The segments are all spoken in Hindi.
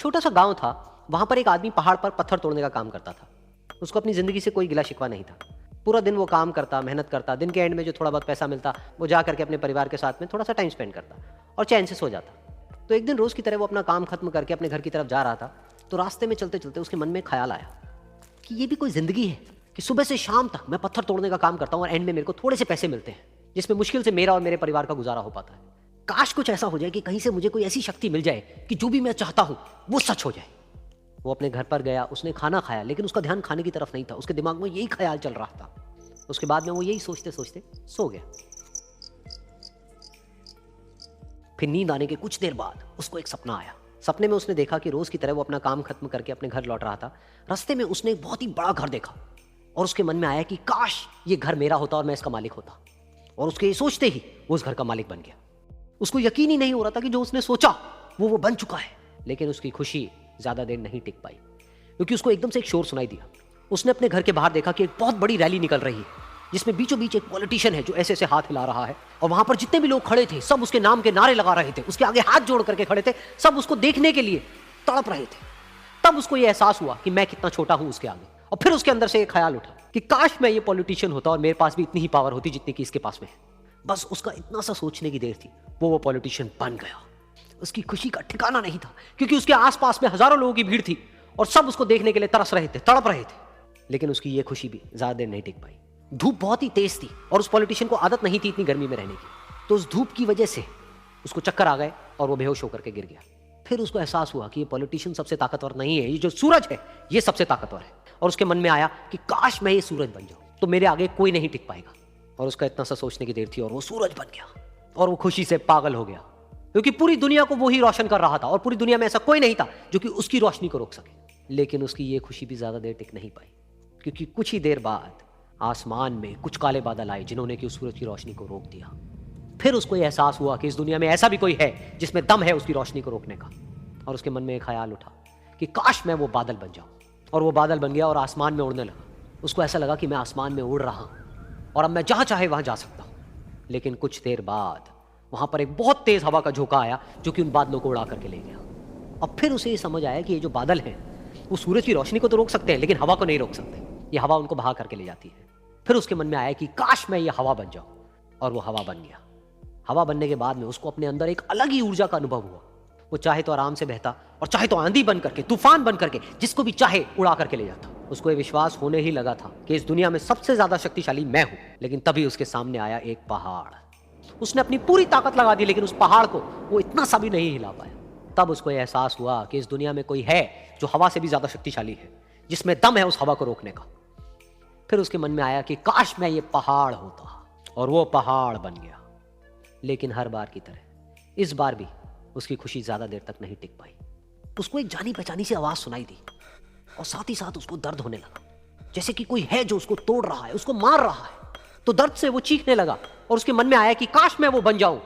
छोटा सा गांव था, वहां पर एक आदमी पहाड़ पर पत्थर तोड़ने का काम करता था। उसको अपनी जिंदगी से कोई गिला शिकवा नहीं था। पूरा दिन वो काम करता, मेहनत करता, दिन के एंड में जो थोड़ा बहुत पैसा मिलता वो जा करके अपने परिवार के साथ में थोड़ा सा टाइम स्पेंड करता और चैन से सो जाता। तो एक दिन रोज की तरह वो अपना काम खत्म करके अपने घर की तरफ जा रहा था, तो रास्ते में चलते चलते उसके मन में ख्याल आया कि ये भी कोई जिंदगी है कि सुबह से शाम तक मैं पत्थर तोड़ने का काम करता हूँ और एंड में मेरे को थोड़े से पैसे मिलते हैं, जिसमें मुश्किल से मेरा और मेरे परिवार का गुजारा हो पाता है। काश कुछ ऐसा हो जाए कि कहीं से मुझे कोई ऐसी शक्ति मिल जाए कि जो भी मैं चाहता हूँ वो सच हो जाए। वो अपने घर पर गया, उसने खाना खाया, लेकिन उसका ध्यान खाने की तरफ नहीं था। उसके दिमाग में यही ख्याल चल रहा था। उसके बाद में वो यही सोचते सोचते सो गया। फिर नींद आने के कुछ देर बाद उसको एक सपना आया। सपने में उसने देखा कि रोज की तरह वो अपना काम खत्म करके अपने घर लौट रहा था। रास्ते में उसने एक बहुत ही बड़ा घर देखा और उसके मन में आया कि काश ये घर मेरा होता और मैं इसका मालिक होता। और उसके सोचते ही वो उस घर का मालिक बन गया। उसको यकीन ही नहीं हो रहा था कि जो उसने सोचा वो बन चुका है। लेकिन उसकी खुशी ज्यादा देर नहीं टिक पाई, क्योंकि उसको एकदम से एक शोर सुनाई दिया। उसने अपने घर के बाहर देखा कि एक बहुत बड़ी रैली निकल रही है, जिसमें बीचों बीच एक पॉलिटिशियन है जो ऐसे ऐसे हाथ हिला रहा है। और वहां पर जितने भी लोग खड़े थे सब उसके नाम के नारे लगा रहे थे, उसके आगे हाथ जोड़ करके खड़े थे, सब उसको देखने के लिए तड़प रहे थे। तब उसको यह एहसास हुआ कि मैं कितना छोटा हूं उसके आगे। और फिर उसके अंदर से एक ख्याल उठा कि काश मैं ये पॉलिटिशियन होता और मेरे पास भी इतनी ही पावर होती जितनी कि इसके पास में है। बस उसका इतना सा सोचने की देर थी, वो पॉलिटिशियन बन गया। उसकी खुशी का ठिकाना नहीं था, क्योंकि उसके आसपास में हजारों लोगों की भीड़ थी और सब उसको देखने के लिए तरस रहे थे, तड़प रहे थे। लेकिन उसकी ये खुशी भी ज्यादा देर नहीं टिक पाई। धूप बहुत ही तेज थी और उस पॉलिटिशियन को आदत नहीं थी इतनी गर्मी में रहने की। तो उस धूप की वजह से उसको चक्कर आ गए और वो बेहोश होकर के गिर गया। फिर उसको एहसास हुआ कि ये पॉलिटिशियन सबसे ताकतवर नहीं है, ये जो सूरज है ये सबसे ताकतवर है। और उसके मन में आया कि काश मैं ये सूरज बन जाऊं तो मेरे आगे कोई नहीं टिक पाएगा। और उसका इतना सा सोचने की देर थी और वो सूरज बन गया। और वो खुशी से पागल हो गया, क्योंकि पूरी दुनिया को वो ही रोशन कर रहा था और पूरी दुनिया में ऐसा कोई नहीं था जो कि उसकी रोशनी को रोक सके। लेकिन उसकी ये खुशी भी ज्यादा देर टिक नहीं पाई, क्योंकि कुछ ही देर बाद आसमान में कुछ काले बादल आए जिन्होंने कि उस सूरज की रोशनी को रोक दिया। फिर उसको यह एहसास हुआ कि इस दुनिया में ऐसा भी कोई है जिसमें दम है उसकी रोशनी को रोकने का। और उसके मन में एक ख्याल उठा कि काश मैं वो बादल बन जाऊं। और वो बादल बन गया और आसमान में उड़ने लगा। उसको ऐसा लगा कि मैं आसमान में उड़ रहा हूं और अब मैं जहां चाहे वहां जा सकता हूं। लेकिन कुछ देर बाद वहां पर एक बहुत तेज हवा का झोंका आया जो कि उन बादलों को उड़ा करके ले गया। अब फिर उसे ये समझ आया कि ये जो बादल हैं वो सूरज की रोशनी को तो रोक सकते हैं, लेकिन हवा को नहीं रोक सकते। ये हवा उनको बहा करके ले जाती है। फिर उसके मन में आया कि काश मैं ये हवा बन जाऊं। और वो हवा बन गया। हवा बनने के बाद में उसको अपने अंदर एक अलग ही ऊर्जा का अनुभव हुआ। वो चाहे तो आराम से बहता और चाहे तो आंधी बन करके, तूफान बन करके, जिसको भी चाहे उड़ा करके ले जाता। उसको ये विश्वास होने ही लगा था कि इस दुनिया में सबसे ज्यादा शक्तिशाली मैं हूं। लेकिन तभी उसके सामने आया एक पहाड़। उसने अपनी पूरी ताकत लगा दी, लेकिन उस पहाड़ को वो इतना सा भी नहीं हिला पाया। तब उसको यह एहसास हुआ कि इस दुनिया में कोई है जो हवा से भी ज्यादा शक्तिशाली है, जिसमें दम है उस हवा को रोकने का। फिर उसके मन में आया कि काश मैं ये पहाड़ होता, और वो पहाड़ बन गया। लेकिन हर बार की तरह इस बार भी उसकी खुशी ज्यादा देर तक नहीं टिक पाई। उसको एक जानी पहचानी सी आवाज सुनाई दी और साथ ही साथ उसको दर्द होने लगा, जैसे कि कोई है जो उसको तोड़ रहा है, उसको मार रहा है। तो दर्द से वो चीखने लगा और उसके मन में आया कि काश मैं वो बन जाऊं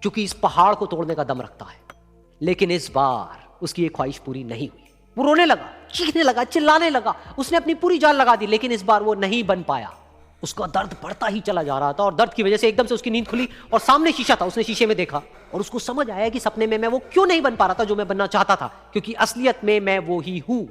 क्योंकि इस पहाड़ को तोड़ने का दम रखता है। लेकिन इस बार उसकी ये ख्वाहिश पूरी नहीं हुई। वो रोने लगा, चीखने लगा, चिल्लाने लगा। उसने अपनी पूरी जान लगा दी, लेकिन इस बार वो नहीं बन पाया। उसका दर्द बढ़ता ही चला जा रहा था और दर्द की वजह से एकदम से उसकी नींद खुली और सामने शीशा था। उसने शीशे में देखा और उसको समझ आया कि सपने में मैं वो क्यों नहीं बन पा रहा था जो मैं बनना चाहता था, क्योंकि असलियत में मैं वो ही हूं।